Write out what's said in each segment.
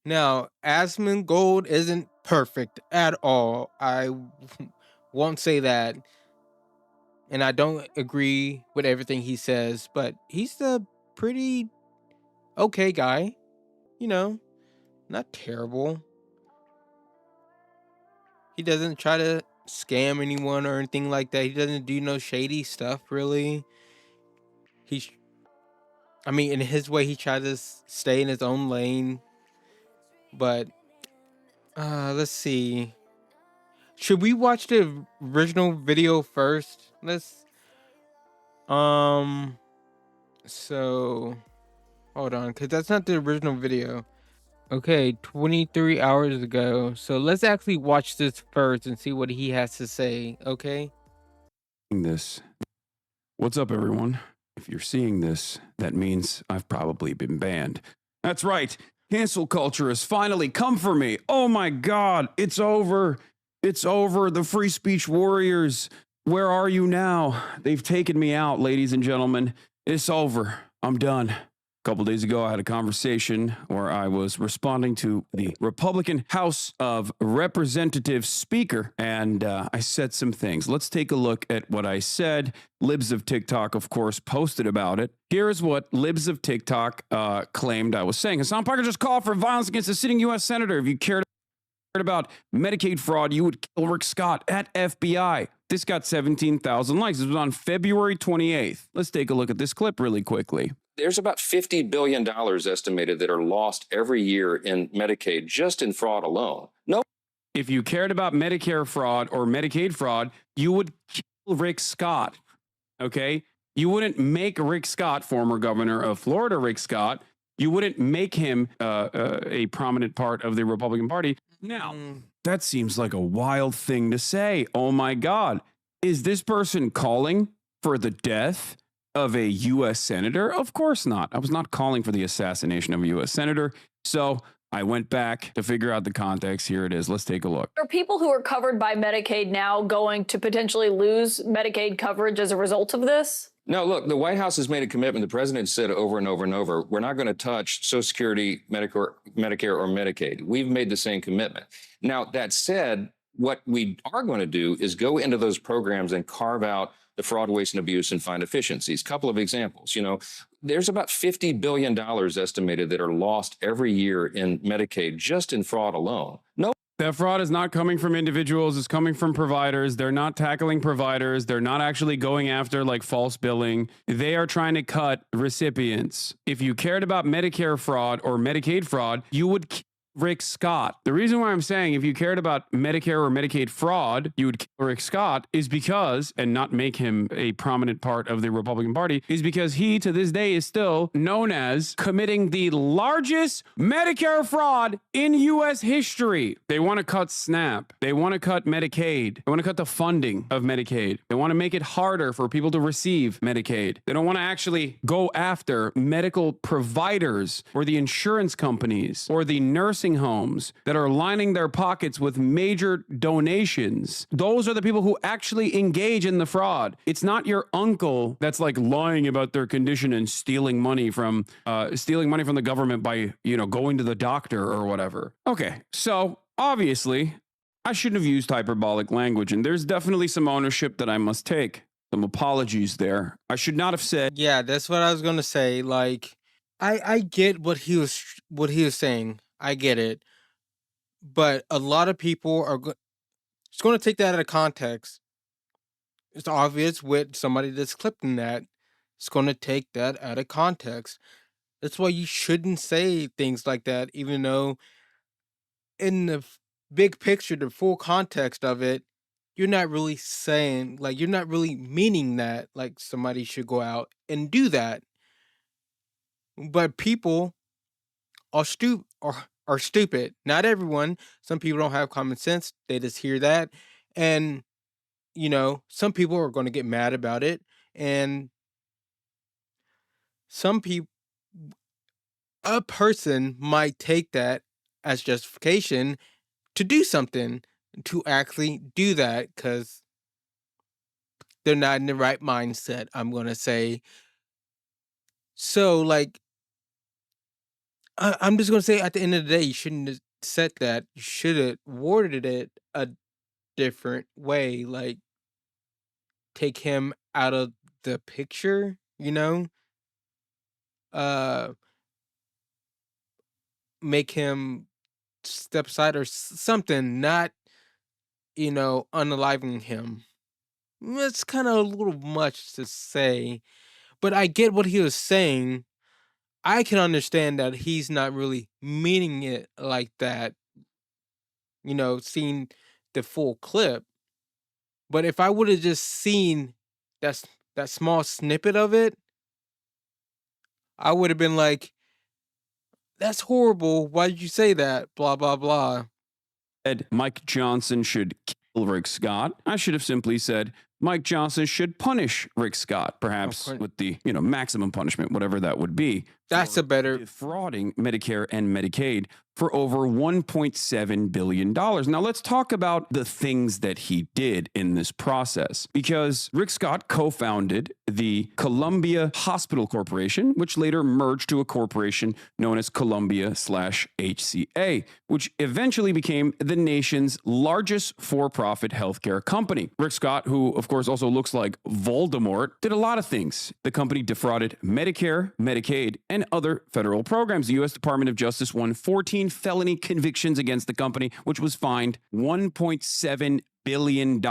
Now, Asmongold isn't perfect at all. won't say that, and I don't agree with everything he says, but he's a pretty okay guy. You know, not terrible. He doesn't try to scam anyone or anything like that. He doesn't do no shady stuff, really. He's, I mean, in his way, he tries to stay in his own lane. But let's see. Should we watch the original video first? Let's um. So hold on, because that's not the original video. Okay, 23 hours ago. So let's actually watch this first and see what he has to say. Okay. This. What's up, everyone? If you're seeing this, that means I've probably been banned. That's right. Cancel culture has finally come for me. Oh my God, it's over. It's over. The free speech warriors. Where are you now? They've taken me out, ladies and gentlemen. It's over. I'm done. A couple days ago, I had a conversation where I was responding to the Republican House of Representatives Speaker, and I said some things. Let's take a look at what I said. Libs of TikTok, of course, posted about it. Here's what Libs of TikTok claimed I was saying. Hassan Parker just called for violence against a sitting U.S. senator. If you cared about Medicaid fraud, you would kill Rick Scott at FBI. This got 17,000 likes. This was on February 28th. Let's take a look at this clip really quickly. There's about $50 billion estimated that are lost every year in Medicaid, just in fraud alone. No. If you cared about Medicare fraud or Medicaid fraud, you would kill Rick Scott. Okay? You wouldn't make Rick Scott, former governor of Florida, Rick Scott, you wouldn't make him a prominent part of the Republican Party. Now, that seems like a wild thing to say. Oh my God. Is this person calling for the death of a U.S. senator? Of course not. I was not calling for the assassination of a U.S. senator. So I went back to figure out the context. Here it is. Let's take a look. Are people who are covered by Medicaid now going to potentially lose Medicaid coverage as a result of this? No, look, the White House has made a commitment. The president said over and over and over, we're not going to touch Social Security, Medicare, or Medicaid. We've made the same commitment. Now, that said, what we are going to do is go into those programs and carve out the fraud, waste, and abuse and find efficiencies. Couple of examples. There's about $50 billion estimated that are lost every year in Medicaid, just in fraud alone. No. That fraud is not coming from individuals, it's coming from providers. They're not tackling providers. They're not actually going after like false billing. They are trying to cut recipients. If you cared about Medicare fraud or Medicaid fraud, you would kill Rick Scott. The reason why I'm saying if you cared about Medicare or Medicaid fraud, you would kill Rick Scott is because, and not make him a prominent part of the Republican Party, is because he to this day is still known as committing the largest Medicare fraud in U.S. history. They want to cut SNAP. They want to cut Medicaid. They want to cut the funding of Medicaid. They want to make it harder for people to receive Medicaid. They don't want to actually go after medical providers or the insurance companies or the nursing homes that are lining their pockets with major donations. Those are the people who actually engage in the fraud. It's not your uncle that's like lying about their condition and stealing money from the government by, going to the doctor or whatever. Okay, so obviously I shouldn't have used hyperbolic language, and there's definitely some ownership that I must take. Some apologies there. I should not have said. Yeah, that's what I was gonna say. Like, I get what he was saying. I get it, but a lot of people are it's going to take that out of context. It's obvious with somebody that's clipping that. It's going to take that out of context. That's why you shouldn't say things like that, even though in the big picture, the full context of it, you're not really saying, like, you're not really meaning that, like, somebody should go out and do that. But people are stupid. Not everyone. Some people don't have common sense. They just hear that, and some people are going to get mad about it, and some people, a person might take that as justification to do something, to actually do that, because they're not in the right mindset, I'm going to say. So, like, I'm just gonna say at the end of the day, you shouldn't have said that. You should have worded it a different way. Like take him out of the picture, you know? Uh Make him step aside or something, not, unaliving him. It's kind of a little much to say, but I get what he was saying. I can understand that he's not really meaning it like that, seeing the full clip. But if I would have just seen that small snippet of it, I would have been like, "That's horrible. Why did you say that?" Blah blah blah. Said Mike Johnson should kill Rick Scott. I should have simply said Mike Johnson should punish Rick Scott, perhaps with the maximum punishment, whatever that would be. That's a better Defrauding Medicare and Medicaid for over $1.7 billion. Now, let's talk about the things that he did in this process, because Rick Scott co-founded the Columbia Hospital Corporation, which later merged to a corporation known as Columbia/HCA, which eventually became the nation's largest for-profit healthcare company. Rick Scott, who of course also looks like Voldemort, did a lot of things. The company defrauded Medicare, Medicaid, and other federal programs. The U.S. Department of Justice won 14 felony convictions against the company, which was fined $1.7 billion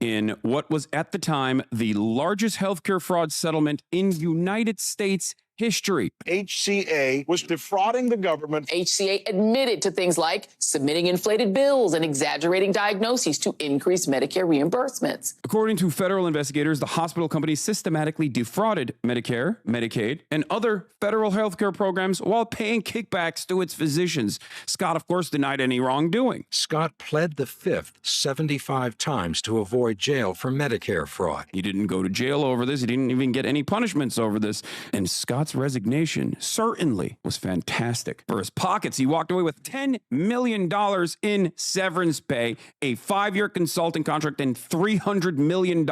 in what was at the time the largest healthcare fraud settlement in United States history. HCA was defrauding the government. HCA admitted to things like submitting inflated bills and exaggerating diagnoses to increase Medicare reimbursements. According to federal investigators, the hospital company systematically defrauded Medicare, Medicaid, and other federal healthcare programs while paying kickbacks to its physicians. Scott, of course, denied any wrongdoing. Scott pled the fifth 75 times to avoid jail for Medicare fraud. He didn't go to jail over this. He didn't even get any punishments over this. And Scott's resignation certainly was fantastic. For his pockets, he walked away with $10 million in severance pay, a 5-year consulting contract, and $300 million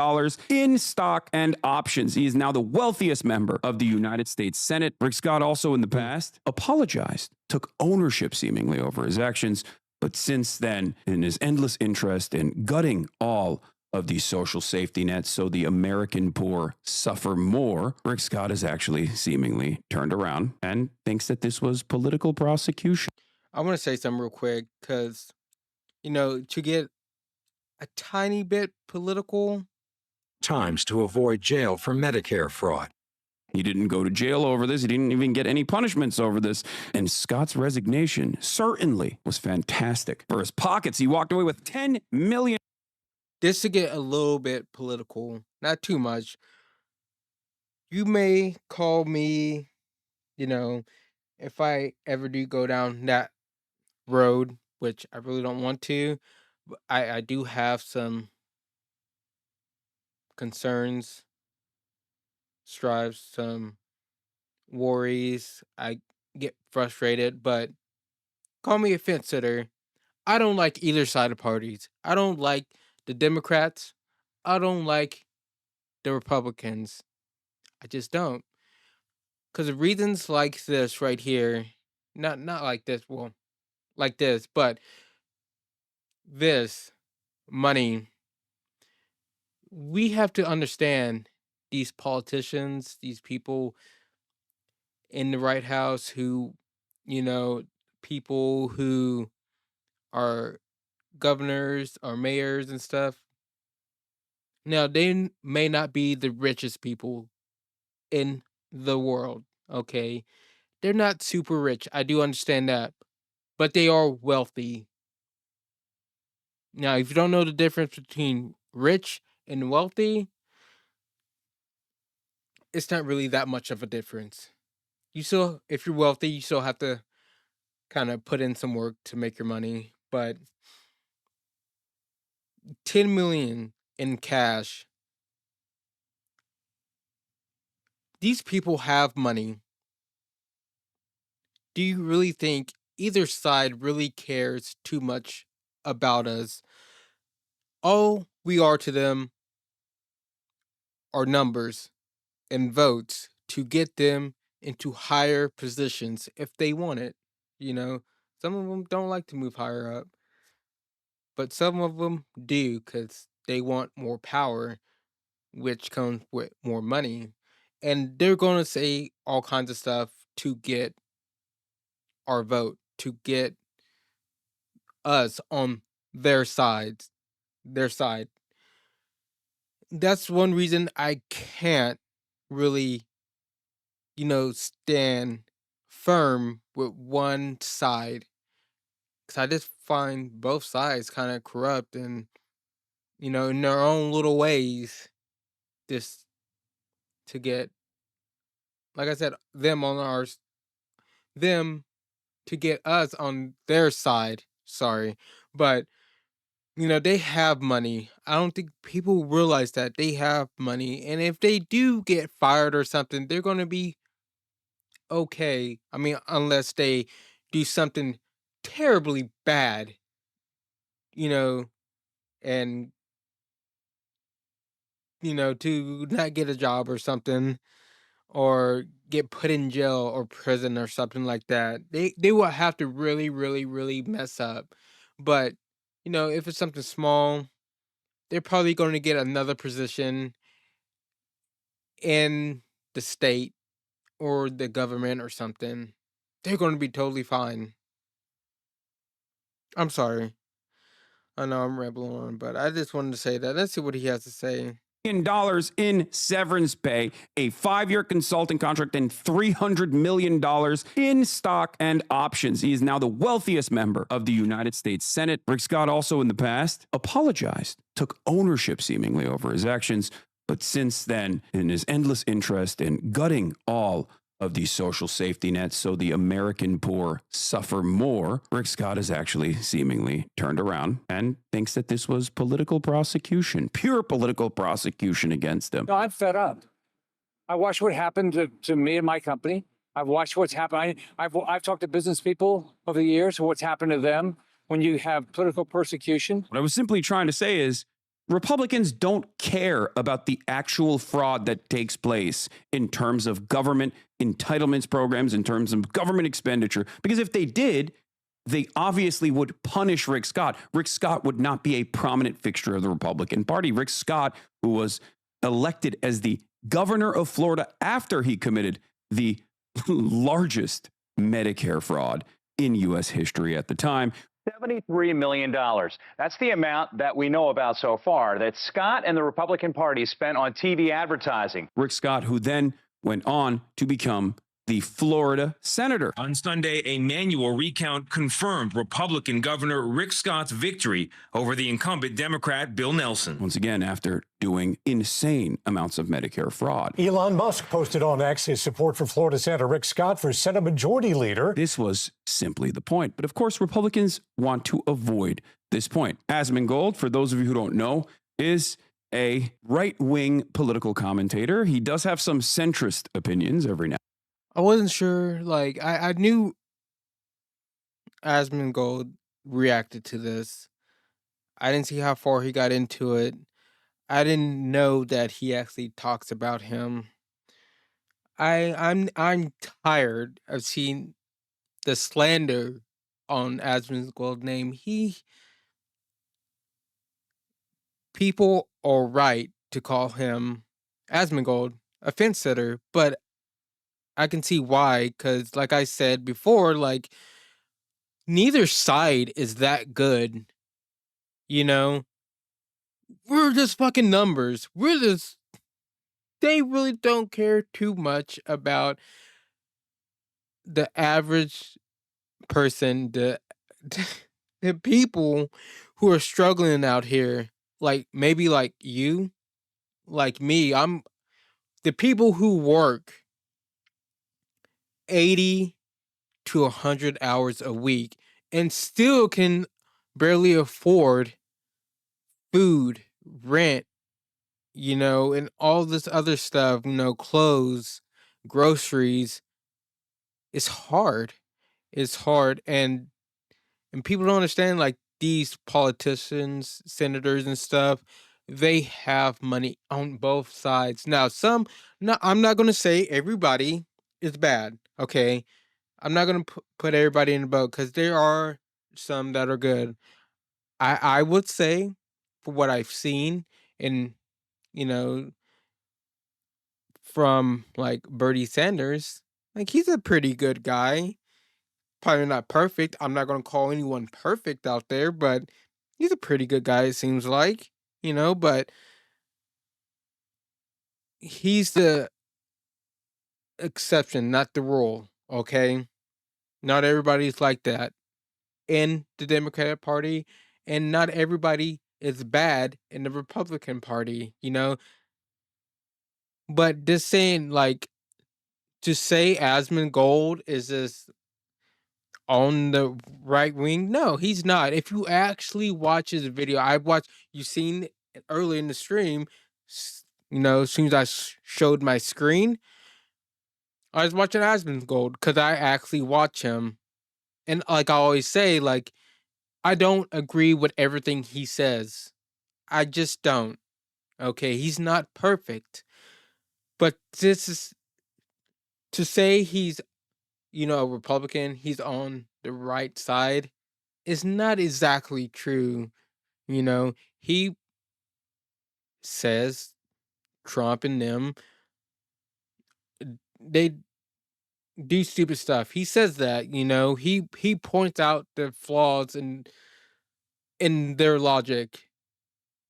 in stock and options. He is now the wealthiest member of the United States Senate. Rick Scott also in the past apologized, took ownership seemingly over his actions. But since then, in his endless interest in gutting all of these social safety nets so the American poor suffer more, Rick Scott has actually seemingly turned around and thinks that this was political prosecution. I want to say something real quick because, to get a tiny bit political. Times to avoid jail for Medicare fraud. He didn't go to jail over this. He didn't even get any punishments over this. And Scott's resignation certainly was fantastic. For his pockets, he walked away with $10 million. Just to get a little bit political, not too much. You may call me, if I ever do go down that road, which I really don't want to, but I do have some concerns, strives, some worries. I get frustrated, but call me a fence sitter. I don't like either side of parties. I don't like the Democrats. I don't like the Republicans. I just don't. Because of reasons like this right here, not like this, well, like this, but this money, we have to understand these politicians, these people in the White House who, people who are governors or mayors and stuff. Now, they may not be the richest people in the world, okay? They're not super rich. I do understand that, but they are wealthy. Now, if you don't know the difference between rich and wealthy, it's not really that much of a difference. You still, if you're wealthy, you still have to kind of put in some work to make your money, but 10 million in cash. These people have money. Do you really think either side really cares too much about us? All we are to them are numbers and votes to get them into higher positions if they want it. You know, some of them don't like to move higher up, but some of them do because they want more power, which comes with more money. And they're going to say all kinds of stuff to get our vote, to get us on their sides, their side. That's one reason I can't really, stand firm with one side. Cause I just find both sides kind of corrupt and, in their own little ways, just to get, like I said, them to get us on their side. Sorry. But, they have money. I don't think people realize that they have money. And if they do get fired or something, they're going to be okay. I mean, unless they do something terribly bad, you know, and, to not get a job or something, or get put in jail or prison or something like that. They will have to really, really, really mess up. But, if it's something small, they're probably going to get another position in the state or the government or something. They're going to be totally fine. I'm sorry. I know I'm rambling on, but I just wanted to say that. Let's see what he has to say. Dollars in severance pay, a 5-year consulting contract, and $300 million in stock and options. He is now the wealthiest member of the United States Senate. Rick Scott also in the past apologized, took ownership seemingly over his actions, but since then, in his endless interest in gutting all of these social safety nets so the American poor suffer more, Rick Scott has actually seemingly turned around and thinks that this was political prosecution, pure political prosecution against him. No, I'm fed up. I watched what happened to me and my company. I've watched what's happened. I've talked to business people over the years, what's happened to them when you have political persecution. What I was simply trying to say is Republicans don't care about the actual fraud that takes place in terms of government entitlements programs, in terms of government expenditure, because if they did, they obviously would punish Rick Scott. Rick Scott would not be a prominent fixture of the Republican Party. Rick Scott, who was elected as the governor of Florida after he committed the largest Medicare fraud in U.S. history at the time. $73 million. That's the amount that we know about so far that Scott and the Republican Party spent on TV advertising. Rick Scott, who then went on to become the Florida senator. On Sunday, a manual recount confirmed Republican Governor Rick Scott's victory over the incumbent Democrat Bill Nelson. Once again, after doing insane amounts of Medicare fraud. Elon Musk posted on X his support for Florida Senator Rick Scott for Senate Majority Leader. This was simply the point. But of course, Republicans want to avoid this point. Asmongold, for those of you who don't know, is a right-wing political commentator. He does have some centrist opinions every now. I wasn't sure. Like, I knew Asmongold reacted to this. I didn't see how far he got into it. I didn't know that he actually talks about him. I'm tired of seeing the slander on Asmongold's name. People are right to call him Asmongold a fence sitter, but I can see why, because like I said before, like, neither side is that good. We're just fucking numbers. They really don't care too much about the average person, the people who are struggling out here. Like, maybe like you, like me. I'm the people who work 80 to 100 hours a week and still can barely afford food, rent, and all this other stuff, clothes, groceries. It's hard. It's hard. And people don't understand, like, these politicians, senators and stuff, they have money on both sides. Now, no, I'm not going to say everybody, is bad. Okay, I'm not gonna put everybody in the boat because there are some that are good. I would say, for what I've seen, and you know, from like Bernie Sanders, like he's a pretty good guy. Probably not perfect. I'm not gonna call anyone perfect out there, but he's a pretty good guy. It seems like, but he's the exception, not the rule. Okay, not everybody's like that in the Democratic Party, and not everybody is bad in the Republican Party. But just saying, like, to say Asmongold is just on the right wing, no, he's not. If you actually watch his video, I watched. You seen it early in the stream. As soon as I showed my screen, I was watching Asmongold because I actually watch him, and like I always say, like I don't agree with everything he says. I just don't. Okay, he's not perfect, but this is to say he's a Republican, he's on the right side is not exactly true. He says Trump and them, they do stupid stuff. He says that, he points out the flaws in their logic.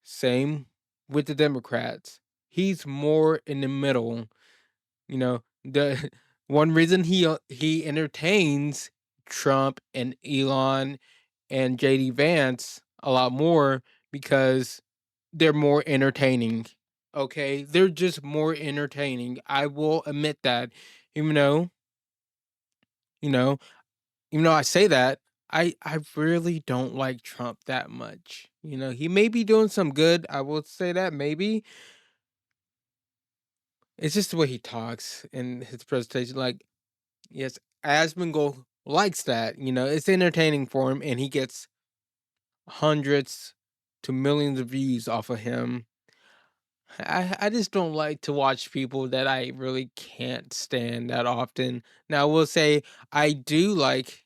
Same with the Democrats. He's more in the middle. The one reason he entertains Trump and Elon and JD Vance a lot more because they're more entertaining. Okay, they're just more entertaining. I will admit that. Even though, you know, even though I say that, I really don't like Trump that much. He may be doing some good. I will say that maybe. It's just the way he talks in his presentation. Like, yes, Asmongold likes that. It's entertaining for him, and he gets hundreds to millions of views off of him. I just don't like to watch people that I really can't stand that often. Now, I will say I do like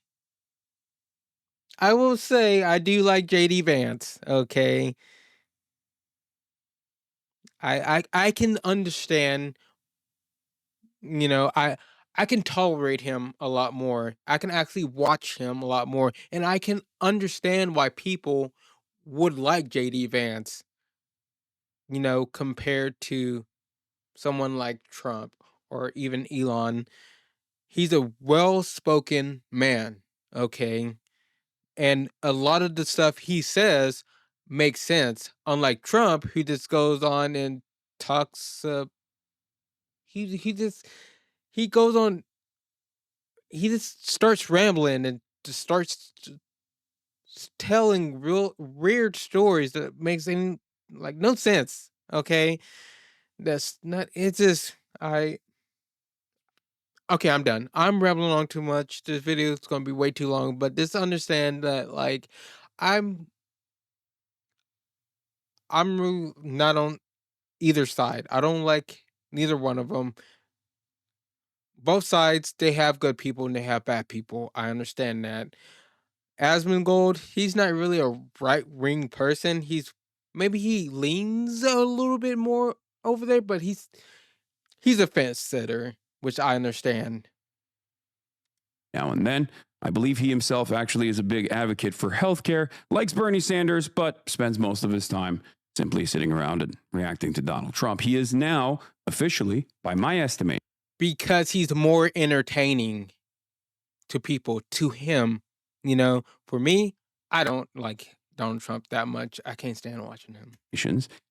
JD Vance. Okay, I can understand. I can tolerate him a lot more. I can actually watch him a lot more, and I can understand why people would like JD Vance. Compared to someone like Trump or even Elon. He's a well-spoken man, okay? And a lot of the stuff he says makes sense. Unlike Trump, who just goes on and talks he goes on he just starts rambling and just starts telling real weird stories that makes any like no sense, okay? That's not it's just I Okay, I'm done. I'm rambling on too much. This video is going to be way too long, but just understand that like I'm I'm really not on either side. I don't like neither one of them. Both sides, they have good people and they have bad people. I understand that. Asmongold, he's not really a right wing person. Maybe he leans a little bit more over there, but he's a fence sitter, which I understand. Now and then, I believe he himself actually is a big advocate for healthcare, likes Bernie Sanders, but spends most of his time simply sitting around and reacting to Donald Trump. He is now officially, by my estimate, Because he's more entertaining to people, to him. For me, I don't like Donald Trump that much. I can't stand watching him.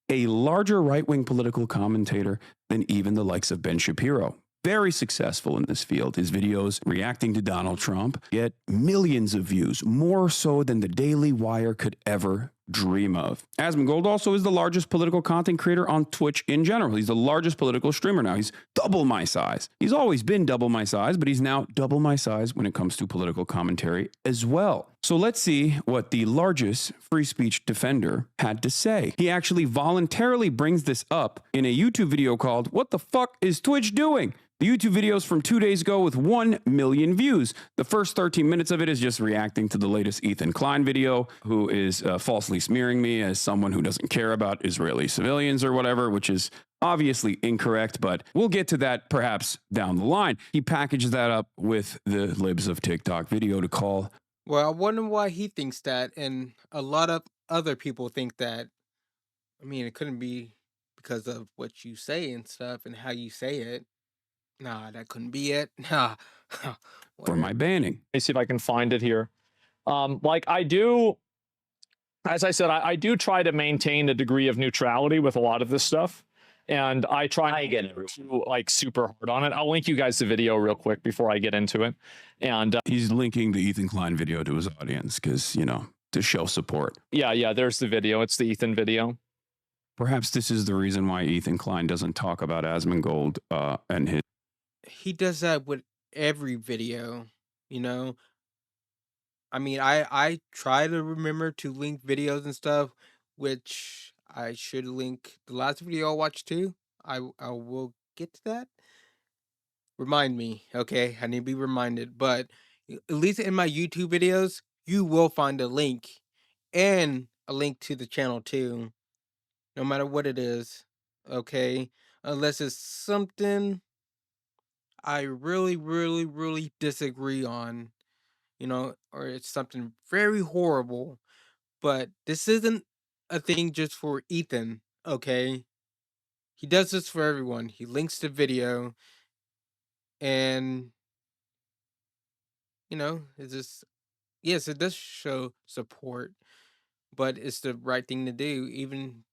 a larger right-wing political commentator than even the likes of Ben Shapiro. Very successful in this field. His videos reacting to Donald Trump get millions of views, more so than the Daily Wire could ever dream of. Asmongold also is the largest political content creator on Twitch in general. He's the largest political streamer now. He's double my size. He's always been double my size, but he's now double my size when it comes to political commentary as well. So let's see what the largest free speech defender had to say. He actually voluntarily brings this up in a YouTube video called "What the Fuck is Twitch Doing?" The YouTube video is from 2 days ago with 1 million views. The first 13 minutes of it is just reacting to the latest Ethan Klein video, who is falsely smearing me as someone who doesn't care about Israeli civilians or whatever, which is obviously incorrect, but we'll get to that perhaps down the line. He packaged that up with the Libs of TikTok video to call. Well, I wonder why he thinks that, and a lot of other people think that. I mean, it couldn't be because of what you say and stuff and how you say it. Nah, that couldn't be it. Nah. For my banning. Let me see if I can find it here. Like I do, as I said, I do try to maintain a degree of neutrality with a lot of this stuff. And I try not to go like super hard on it. I'll link you guys the video real quick before I get into it. And he's linking the Ethan Klein video to his audience because, you know, to show support. Yeah, there's the video. It's the Ethan video. Perhaps this is the reason why Ethan Klein doesn't talk about Asmongold and his. He does that with every video, you know. I mean, I try to remember to link videos and stuff, which I should link the last video I watched too. I will get to that. Remind me, okay? I need to be reminded. But at least in my YouTube videos, you will find a link and a link to the channel too, no matter what it is, okay? Unless it's something I really, really, really disagree on, you know, or it's something very horrible. But this isn't a thing just for Ethan, okay? He does this for everyone. He links the video and, you know, it's just, yes, it does show support, but it's the right thing to do. Even,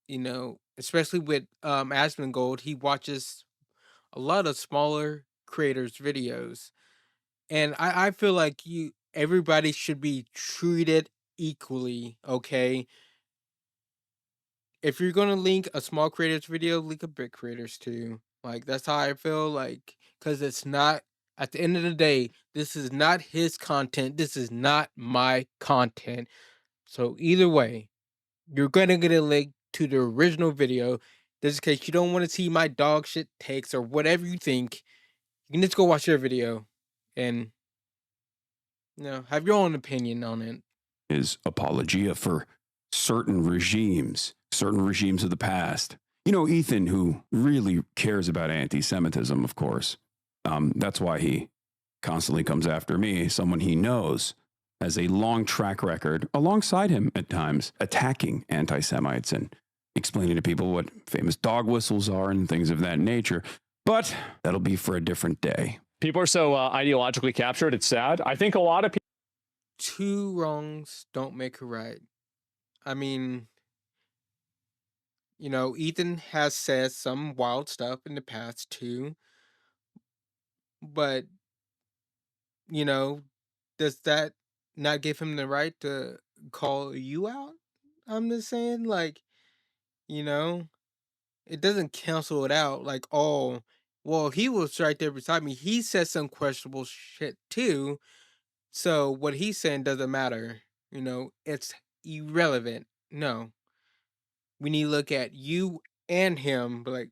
you know, especially with Asmongold, he watches a lot of smaller creators' videos. And I feel like everybody should be treated equally, okay? If you're gonna link a small creator's video, link a big creator's too. Like that's how I feel, like, because it's not, at the end of the day, this is not his content. This is not my content. So either way, you're gonna get a link to the original video. Just in case you don't want to see my dog shit takes or whatever you think, you can just go watch their video and, you know, have your own opinion on it. His apologia for certain regimes of the past. You know, Ethan, who really cares about anti-Semitism, of course. That's why he constantly comes after me, someone he knows has a long track record alongside him at times, attacking anti-Semites and explaining to people what famous dog whistles are and things of that nature. But that'll be for a different day. People are so ideologically captured. It's sad. I think a lot of people. Two wrongs don't make a right. I mean, you know, Ethan has said some wild stuff in the past too. But, you know, does that not give him the right to call you out? I'm just saying, like, you know, it doesn't cancel it out. Like, oh, well, he was right there beside me. He said some questionable shit too. So what he's saying doesn't matter. You know, it's irrelevant. No. We need to look at you and him, but like,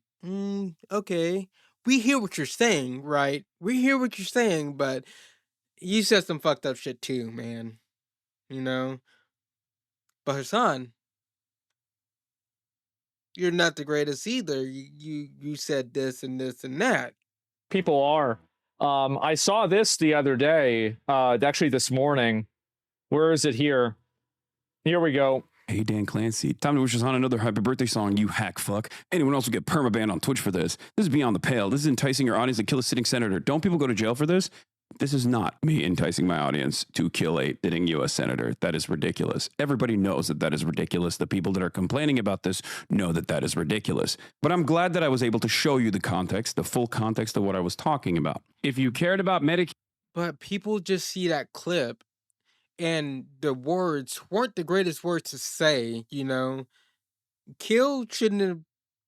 okay. We hear what you're saying, right? We hear what you're saying, but you said some fucked up shit too, man. You know? But Hassan, you're not the greatest either. You said this and this and that. People are. I saw this the other day, actually this morning. Where is it here? Here we go. Hey, Dan Clancy. Time to wish us on another happy birthday song, you hack fuck. Anyone else will get permabanned on Twitch for this. This is beyond the pale. This is enticing your audience to kill a sitting senator. Don't people go to jail for this? This is not me enticing my audience to kill a sitting U.S. senator. That is ridiculous. Everybody knows that that is ridiculous. The people that are complaining about this know that that is ridiculous. But I'm glad that I was able to show you the context, the full context of what I was talking about. If you cared about Medicaid. But people just see that clip and the words weren't the greatest words to say, you know. Kill shouldn't have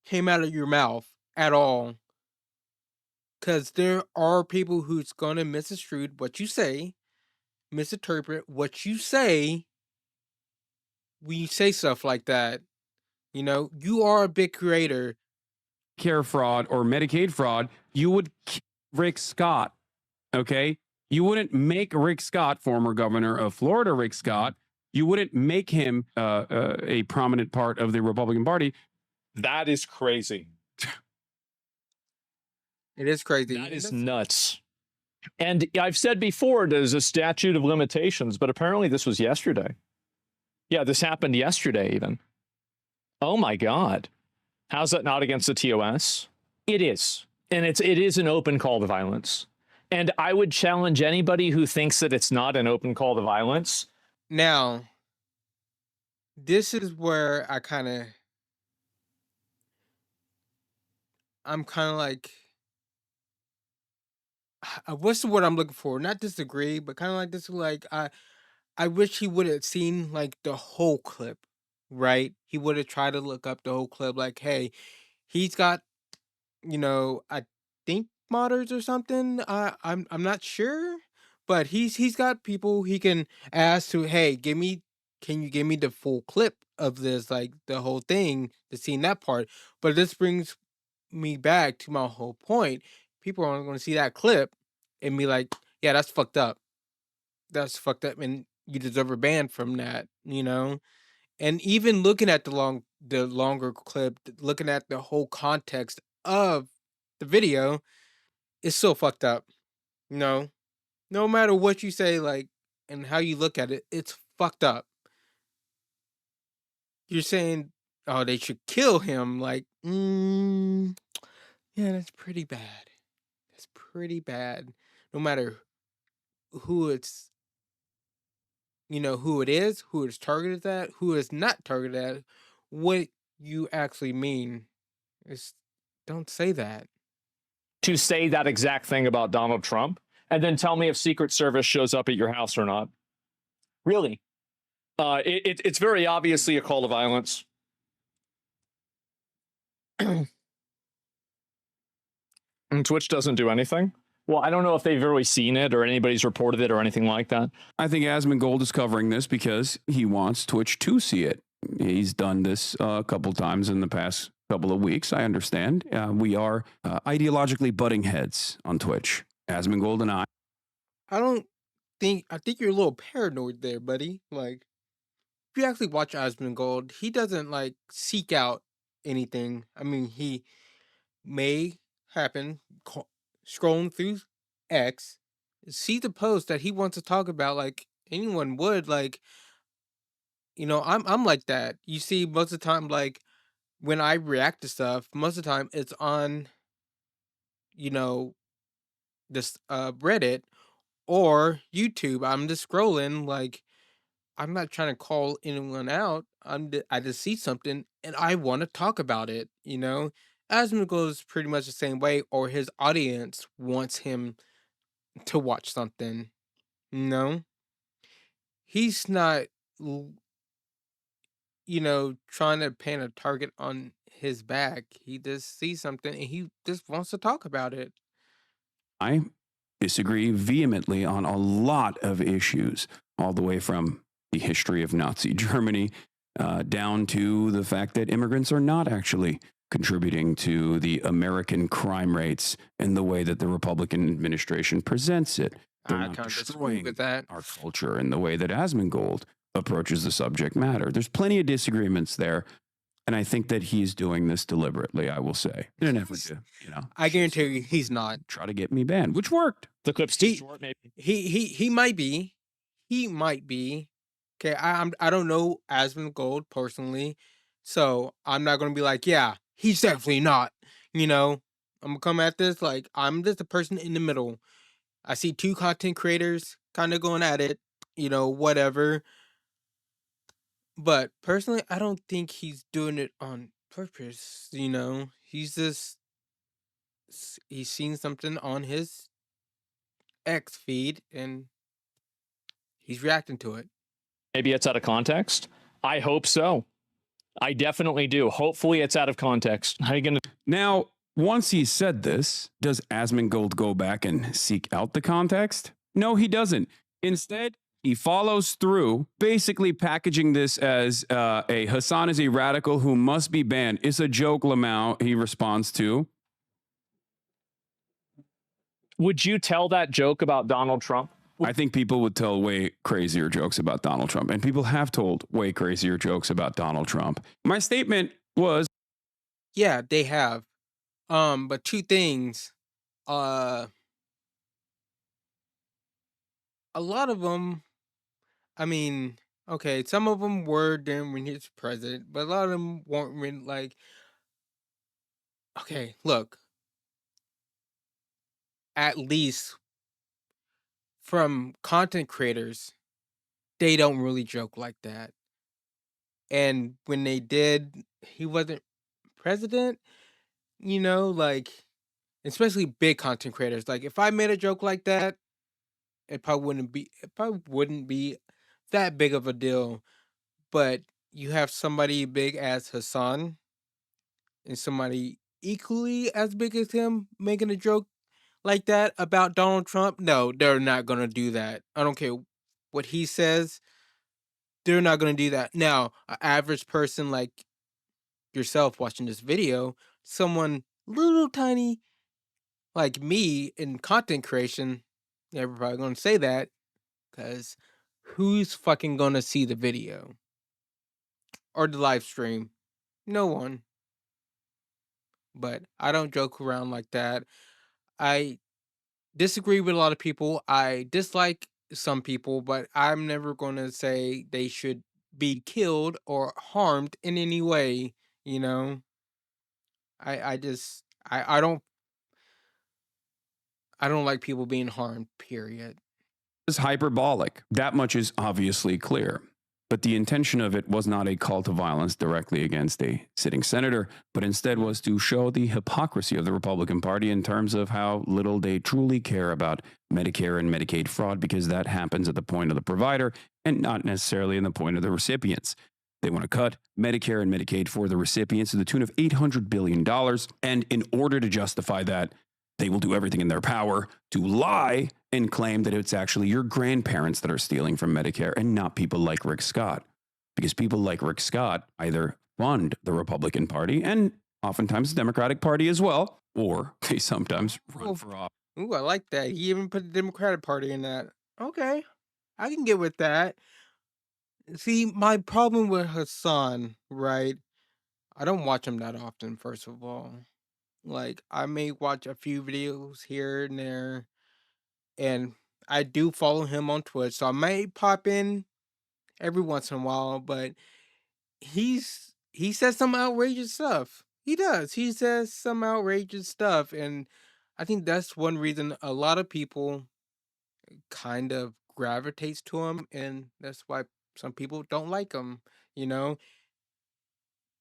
came out of your mouth at all, because there are people who's gonna misconstrue what you say, misinterpret what you say when you say stuff like that. You know, you are a big creator. Care fraud or Medicaid fraud, you would kill Rick Scott. Okay. You wouldn't make Rick Scott, former governor of Florida, Rick Scott, you wouldn't make him a prominent part of the Republican Party. That is crazy. It is crazy. That And is that's- nuts. And I've said before, there's a statute of limitations, but apparently this was yesterday. Yeah, this happened yesterday even. Oh my God. How's that not against the TOS? It is. And it is an open call to violence. And I would challenge anybody who thinks that it's not an open call to violence. Now, this is where I'm kind of like, what's the word I'm looking for? Not disagree, but kind of like this. Like, I wish he would have seen like the whole clip, right? He would have tried to look up the whole clip. Like, hey, he's got, I think modders or something. I'm not sure, but he's got people he can ask to. Hey, can you give me the full clip of this, like the whole thing, to see that part? But this brings me back to my whole point. People are only going to see that clip and be like, yeah, that's fucked up. That's fucked up, and you deserve a ban from that, you know? And even looking at the longer clip, looking at the whole context of the video, it's so fucked up. No. No matter what you say, like, and how you look at it, it's fucked up. You're saying, oh, they should kill him. Like, yeah, that's pretty bad. That's pretty bad. No matter who it's, who it is, who it's targeted at, who it's not targeted at, what you actually mean is, don't say that. To say that exact thing about Donald Trump and then tell me if Secret Service shows up at your house or not. Really? It's very obviously a call to violence. And Twitch doesn't do anything. Well, I don't know if they've really seen it or anybody's reported it or anything like that. I think Asmongold is covering this because he wants Twitch to see it. He's done this a couple times in the past couple of weeks. I understand. We are ideologically butting heads on Twitch. Asmongold and I. I think you're a little paranoid there, buddy. Like, if you actually watch Asmongold, he doesn't like seek out anything. I mean, he may happen scrolling through X, see the post that he wants to talk about, like anyone would. Like, I'm like that. You see, most of the time, like when I react to stuff, most of the time it's on, you know, this Reddit or YouTube. I'm just scrolling, like I'm not trying to call anyone out. I just see something and I want to talk about it. Asmund goes pretty much the same way, or his audience wants him to watch something. No, he's not, trying to paint a target on his back. He just sees something and he just wants to talk about it. I disagree vehemently on a lot of issues, all the way from the history of Nazi Germany down to the fact that immigrants are not actually contributing to the American crime rates in the way that the Republican administration presents it. They're I not kind of disagree destroying with that. our culture in the way that Asmongold approaches the subject matter. There's plenty of disagreements there. And I think that he's doing this deliberately, I will say, in an effort to, I guarantee you he's not. try to get me banned, which worked. The clip's too short, maybe. He might be. He might be. Okay, I don't know Asmongold personally, so I'm not gonna be like, yeah, he's definitely not. I'm gonna come at this like I'm just a person in the middle. I see two content creators kind of going at it, whatever. But personally, I don't think he's doing it on purpose. He's seen something on his X feed and he's reacting to it. Maybe it's out of context. I hope so. I definitely do. Hopefully it's out of context. How are you going to? Now, once he said this, does Asmongold go back and seek out the context? No, he doesn't. Instead, he follows through, basically packaging this as a Hassan is a radical who must be banned. It's a joke, Lamau, he responds to. Would you tell that joke about Donald Trump? I think people would tell way crazier jokes about Donald Trump, and people have told way crazier jokes about Donald Trump. My statement was, yeah, they have. But two things. A lot of them, I mean, okay, some of them were during when he was president, but a lot of them weren't when, like, okay, look, at least from content creators, they don't really joke like that. And when they did, he wasn't president, like, especially big content creators. Like, if I made a joke like that, it probably wouldn't be that big of a deal. But you have somebody big as Hassan and somebody equally as big as him making a joke like that about Donald Trump. No, they're not gonna do that. I don't care what he says. They're not gonna do that. Now, an average person like yourself watching this video, someone little tiny like me in content creation, they're probably gonna say that because who's fucking gonna see the video or the live stream? No one. But I don't joke around like that. I disagree with a lot of people. I dislike some people, but I'm never going to say they should be killed or harmed in any way, you know? I just I don't like people being harmed, period. is hyperbolic. That much is obviously clear. But the intention of it was not a call to violence directly against a sitting senator, but instead was to show the hypocrisy of the Republican Party in terms of how little they truly care about Medicare and Medicaid fraud, because that happens at the point of the provider and not necessarily in the point of the recipients. They want to cut Medicare and Medicaid for the recipients to the tune of $800 billion. And in order to justify that, they will do everything in their power to lie and claim that it's actually your grandparents that are stealing from Medicare and not people like Rick Scott. Because people like Rick Scott either fund the Republican Party and oftentimes the Democratic Party as well, or they sometimes run for office. Ooh, I like that. He even put the Democratic Party in that. Okay. I can get with that. See, my problem with Hassan, right? I don't watch him that often, first of all. Like, I may watch a few videos here and there, and I do follow him on Twitch, so I may pop in every once in a while, but he says some outrageous stuff. He does. He says some outrageous stuff, and I think that's one reason a lot of people kind of gravitates to him, and that's why some people don't like him, you know?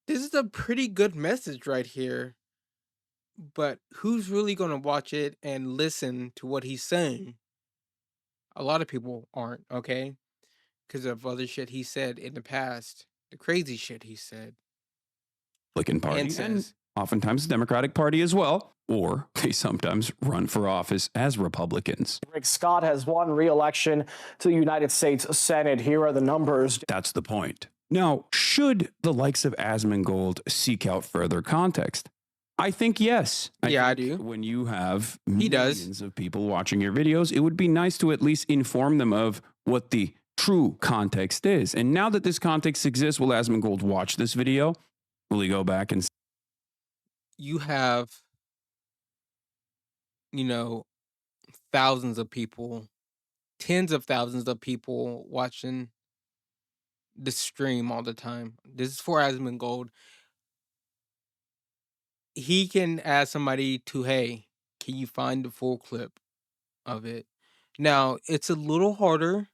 This is a pretty good message right here, but who's really going to watch it and listen to what he's saying? A lot of people aren't, okay? Because of other shit he said in the past, the crazy shit he said Republican Party and and says. oftentimes the Democratic Party as well, or they sometimes run for office as Republicans. Rick Scott has won re-election to the United States Senate. Here are the numbers. That's the point. Now, should the likes of Asmongold seek out further context? I think yes. I do. When you have He does. millions of people watching your videos, it would be nice to at least inform them of what the true context is. And now that this context exists, will Asmongold watch this video? Will he go back and You have, thousands of people, tens of thousands of people watching the stream all the time. This is for Asmongold. He can ask somebody to, hey, can you find the full clip of it? Now, it's a little harder.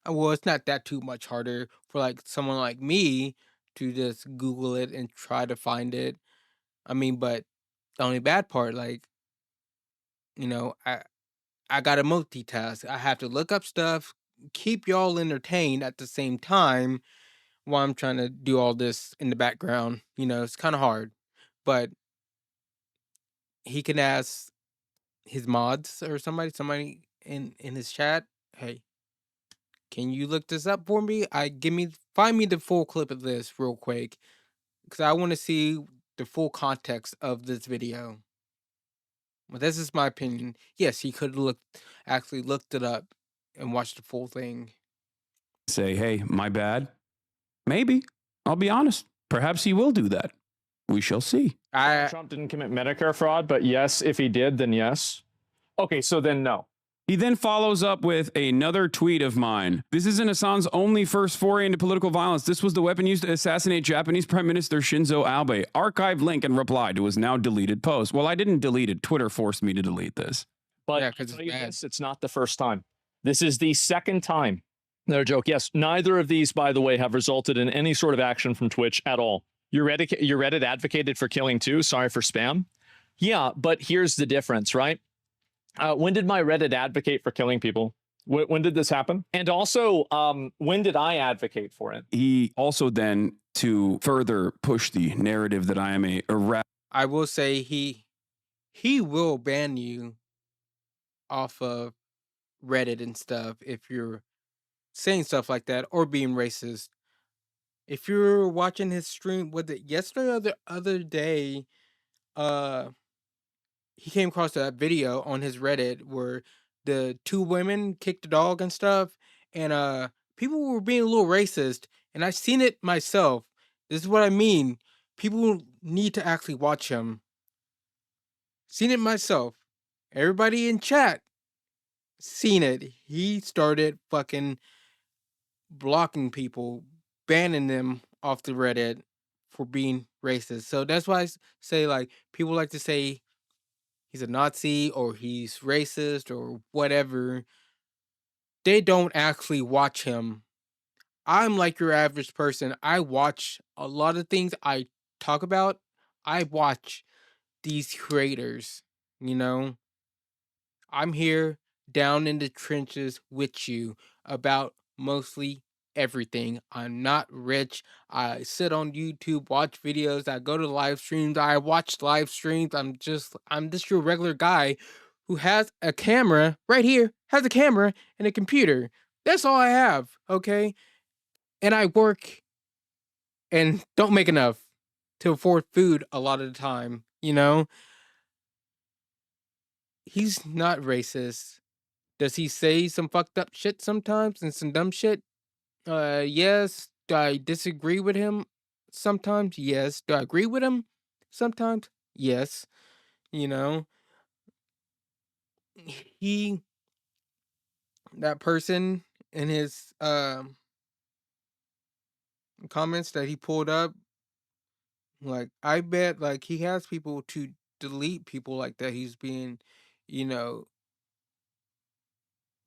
Well, it's not that too much harder for like someone like me to just Google it and try to find it. I mean, but the only bad part, like, I gotta multitask. I have to look up stuff, keep y'all entertained at the same time while I'm trying to do all this in the background. You know, it's kind of hard, but he can ask his mods or somebody in his chat, hey, can you look this up for me? Find me the full clip of this real quick because I want to see the full context of this video. But this is my opinion. Yes, he could actually looked it up and watched the full thing. Say, hey, my bad. Maybe. I'll be honest. Perhaps he will do that. We shall see. Trump didn't commit Medicare fraud, but yes, if he did, then yes. Okay, so then no. He then follows up with another tweet of mine. This isn't Assange's only first foray into political violence. This was the weapon used to assassinate Japanese Prime Minister Shinzo Abe. Archive link and reply to his now deleted post. Well, I didn't delete it. Twitter forced me to delete this. But Yeah, I'll 'cause tell it's you bad. this, it's not the first time. This is the second time. No joke. Yes, neither of these, by the way, have resulted in any sort of action from Twitch at all. Your Reddit advocated for killing too. Sorry for spam. Yeah, but here's the difference, right? When did my Reddit advocate for killing people? When did this happen? And also, when did I advocate for it? He also then, to further push the narrative that I am a I will say he will ban you off of Reddit and stuff if you're saying stuff like that or being racist. If you're watching his stream, was it yesterday or the other day? He came across that video on his Reddit where the two women kicked the dog and stuff, and people were being a little racist, and I've seen it myself. This is what I mean. People need to actually watch him. Seen it myself. Everybody in chat seen it. He started fucking blocking people, banning them off the Reddit for being racist. So that's why say like people like to say he's a Nazi or he's racist or whatever. They don't actually watch him. I'm like your average person. I watch a lot of things I talk about. I watch these creators, you know. I'm here down in the trenches with you about mostly everything. I'm not rich. I sit on YouTube, watch videos, I go to live streams, I watch live streams. I'm just your regular guy who has a camera right here, has a camera and a computer. That's all I have, okay? And I work and don't make enough to afford food a lot of the time, you know? He's not racist. Does he say some fucked up shit sometimes and some dumb shit? Yes. Do I disagree with him sometimes? Yes. Do I agree with him sometimes? Yes. You know, he, that person in his comments that he pulled up, like, I bet, like, he has people to delete people like that. He's being, you know,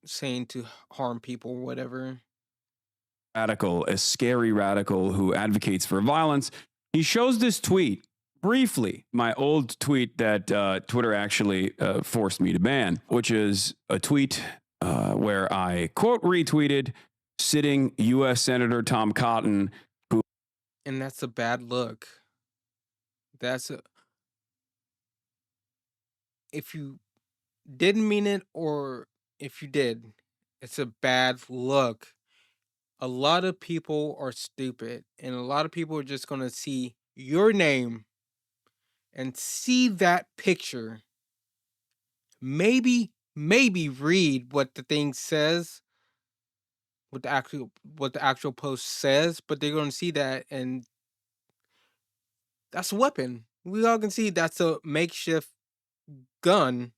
saying to harm people or whatever. Radical, a scary radical who advocates for violence. He shows this tweet briefly, my old tweet that Twitter actually forced me to ban, which is a tweet where I quote retweeted sitting U.S. Senator Tom Cotton, who. And that's a bad look. If you didn't mean it or if you did, it's a bad look. A lot of people are stupid and a lot of people are just going to see your name and see that picture. Maybe read what the thing says, what the actual post says, but they're going to see that and that's a weapon. We all can see that's a makeshift gun.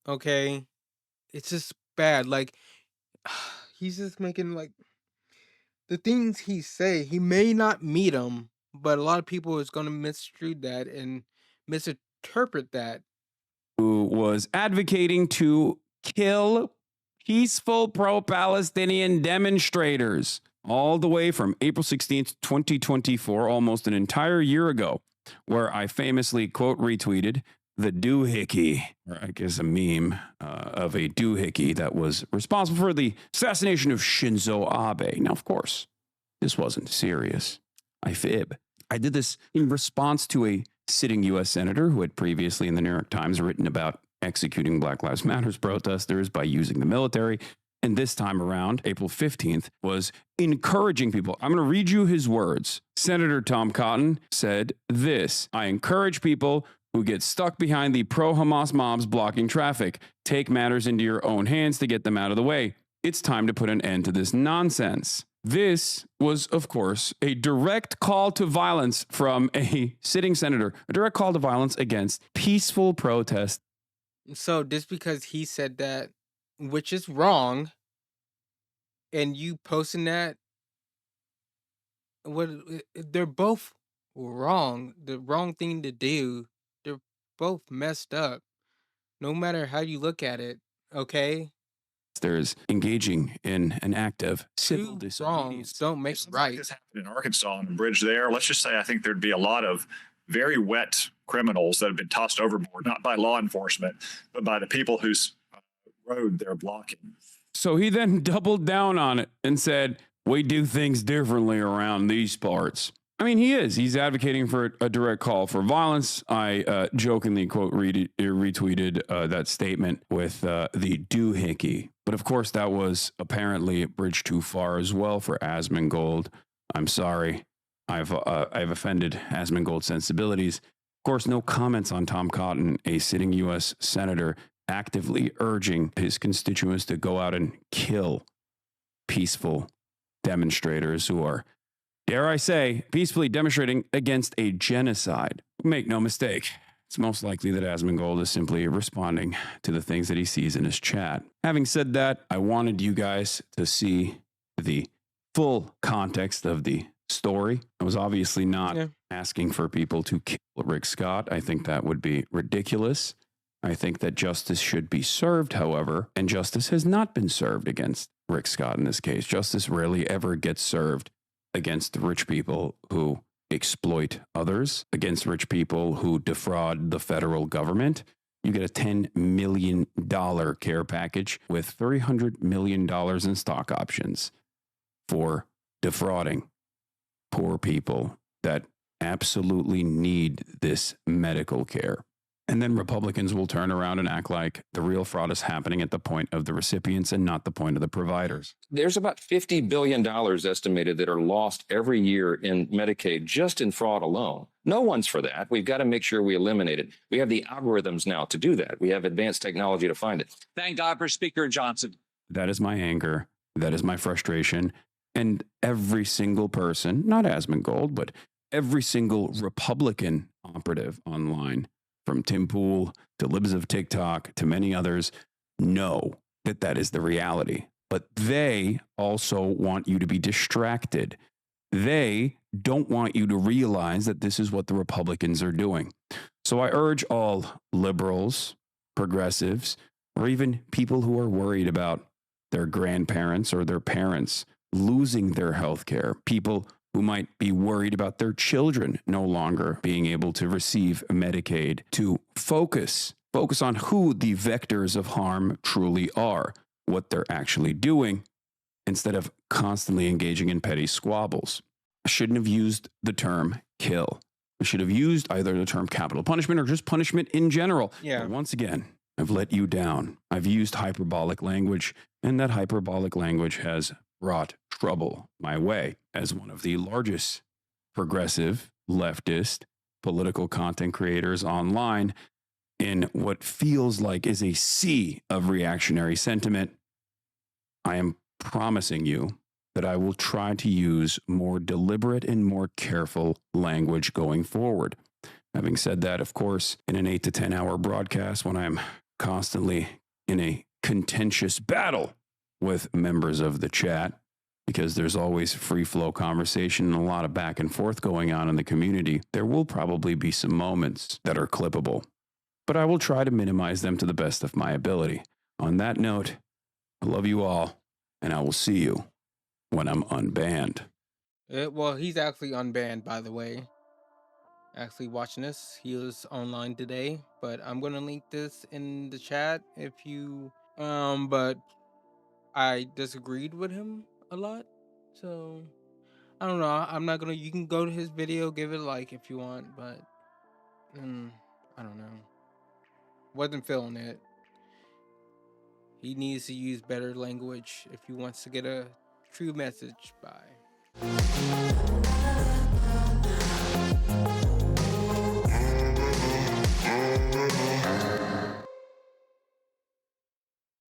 Okay? It's just bad. Like he's just making like the things he say, he may not meet them, but a lot of people is going to misconstrue that and misinterpret that. Who was advocating to kill peaceful pro-Palestinian demonstrators all the way from April 16th, 2024, almost an entire year ago, where I famously quote retweeted the doohickey, or I guess a meme of a doohickey that was responsible for the assassination of Shinzo Abe. Now, of course, this wasn't serious. I fib. I did this in response to a sitting U.S. senator who had previously in the New York Times written about executing Black Lives Matter protesters by using the military. And this time around, April 15th, was encouraging people. I'm going to read you his words. Senator Tom Cotton said this: I encourage people who get stuck behind the pro-Hamas mobs blocking traffic. Take matters into your own hands to get them out of the way. It's time to put an end to this nonsense. This was, of course, a direct call to violence from a sitting senator, a direct call to violence against peaceful protest. So just because he said that, which is wrong, and you posting that, what they're both wrong. The wrong thing to do. They're both messed up. No matter how you look at it, okay? There's engaging in an act of civil Two wrongs disobedience. don't make right. This happened in Arkansas on the bridge there. Let's just say I think there'd be a lot of very wet criminals that have been tossed overboard, not by law enforcement, but by the people whose road they're blocking. So he then doubled down on it and said, we do things differently around these parts. I mean, he's advocating for a direct call for violence. I jokingly quote retweeted that statement with the doohickey. But of course, that was apparently a bridge too far as well for Asmongold. I'm sorry. I've offended Asmongold's sensibilities. Of course, no comments on Tom Cotton, a sitting U.S. senator, actively urging his constituents to go out and kill peaceful demonstrators who are, dare I say, peacefully demonstrating against a genocide. Make no mistake, it's most likely that Asmongold is simply responding to the things that he sees in his chat. Having said that, I wanted you guys to see the full context of the story. I was obviously not asking for people to kill Rick Scott. I think that would be ridiculous. I think that justice should be served, however, and justice has not been served against Rick Scott in this case. Justice rarely ever gets served against rich people who exploit others, against rich people who defraud the federal government. You get a $10 million care package with $300 million in stock options for defrauding poor people that absolutely need this medical care. And then Republicans will turn around and act like the real fraud is happening at the point of the recipients and not the point of the providers. There's about $50 billion estimated that are lost every year in Medicaid just in fraud alone. No one's for that. We've got to make sure we eliminate it. We have the algorithms now to do that. We have advanced technology to find it. Thank God for Speaker Johnson. That is my anger. That is my frustration. And every single person, not Asmongold, but every single Republican operative online, from Tim Pool to Libs of TikTok to many others, know that that is the reality. But they also want you to be distracted. They don't want you to realize that this is what the Republicans are doing. So I urge all liberals, progressives, or even people who are worried about their grandparents or their parents losing their health care, people who might be worried about their children no longer being able to receive Medicaid, to focus on who the vectors of harm truly are, what they're actually doing, instead of constantly engaging in petty squabbles. I shouldn't have used the term kill. I should have used either the term capital punishment or just punishment in general. Yeah. But once again, I've let you down. I've used hyperbolic language, and that hyperbolic language has brought trouble my way. As one of the largest progressive, leftist, political content creators online in what feels like is a sea of reactionary sentiment, I am promising you that I will try to use more deliberate and more careful language going forward. Having said that, of course, in an 8 to 10 hour broadcast, when I'm constantly in a contentious battle with members of the chat, because there's always free flow conversation and a lot of back and forth going on in the community, there will probably be some moments that are clippable, but I will try to minimize them to the best of my ability. On that note, I love you all, and I will see you when I'm unbanned. Well, he's actually unbanned, by the way. actually watching this. He was online today, but I'm gonna link this in the chat if you but I disagreed with him a lot. So I don't know. I'm not gonna. You can go to his video, give it a like if you want, but I don't know. Wasn't feeling it. He needs to use better language if he wants to get a true message by.